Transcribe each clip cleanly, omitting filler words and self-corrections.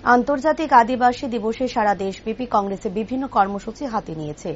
আন্তর্জাতিক আদিবাসী দিবসে সারা দেশব্যাপী কংগ্রেসে বিভিন্ন কর্মসূচি হাতে নিয়েছে।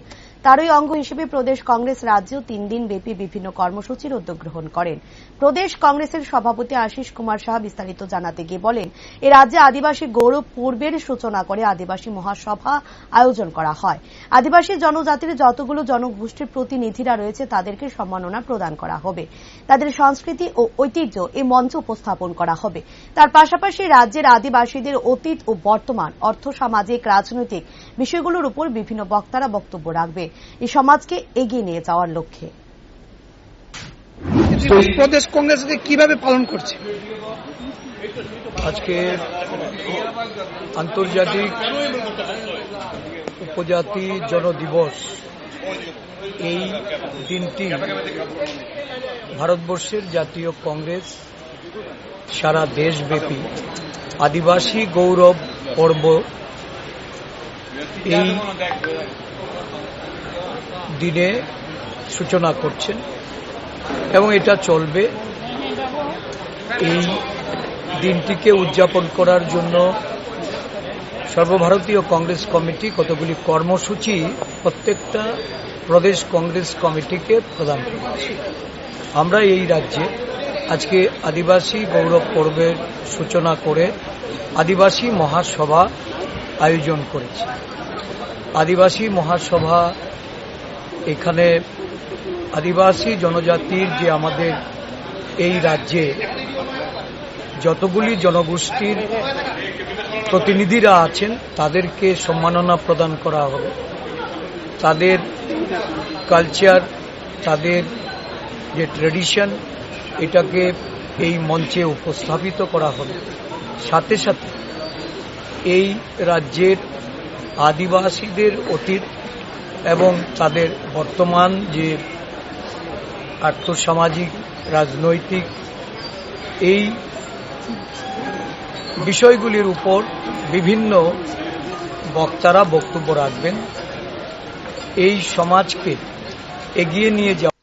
তারই অঙ্গ হিসেবে প্রদেশ কংগ্রেস রাজ্যেও 3 দিন ব্যাপী বিভিন্ন কর্মসূচির উদ্যোগ গ্রহণ করেন। প্রদেশ কংগ্রেসের সভাপতি আশিস কুমার সাহা বিস্তারিত জানাতে গিয়ে বলেন, এ রাজ্যে আদিবাসী গৌরব পূর্বের সূচনা করে আদিবাসী মহাসভা আয়োজন করা হয়। আদিবাসী জনজাতির যতগুলো জনগোষ্ঠীর প্রতিনিধিরা রয়েছে তাদেরকে সম্মাননা প্রদান করা হবে। তাদের সংস্কৃতি ও ঐতিহ্য এই মঞ্চে উপস্থাপন করা হবে। তার পাশাপাশি রাজ্যের আদিবাসীদের অতীত ও বর্তমান অর্থ সামাজিক রাজনৈতিক বিষয়গুলোর উপর বিভিন্ন বক্তারা বক্তব্য রাখবে এই সমাজকে এগিয়ে নিয়ে যাওয়ার লক্ষ্যে। প্রদেশ কংগ্রেস কিভাবে পালন করছে? আজকে আন্তর্জাতিক উপজাতি জনদিবস, এই দিনটি ভারতবর্ষের জাতীয় কংগ্রেস সারা দেশব্যাপী আদিবাসী গৌরব পর্ব এই দিনে সূচনা করছেন এবং এটা চলবে। এই দিনটিকে উদযাপন করার জন্য সর্বভারতীয় কংগ্রেস কমিটি কতগুলি কর্মসূচি প্রত্যেকটা প্রদেশ কংগ্রেস কমিটিকে প্রদান করেছে। আমরা এই রাজ্যে আজকে আদিবাসী গৌরব পর্বের সূচনা করে আদিবাসী মহাসভা আয়োজন করেছি। আদিবাসী মহাসভা এখানে আদিবাসী জনজাতির যে আমাদের এই রাজ্যে যতগুলি জনগোষ্ঠীর প্রতিনিধিরা আছেন তাদেরকে সম্মাননা প্রদান করা হবে। তাদের কালচার, তাদের যে ট্র্যাডিশন, এটাকে এই মঞ্চে উপস্থাপিত করা হবে। সাথে সাথে এই রাজ্যের আদিবাসীদের অতীত এবং তাদের বর্তমান যে আর্থসামাজিক রাজনৈতিক এই বিষয়গুলির উপর বিভিন্ন বক্তারা বক্তব্য রাখবেন। এই সমাজকে এগিয়ে নিয়ে যাওয়া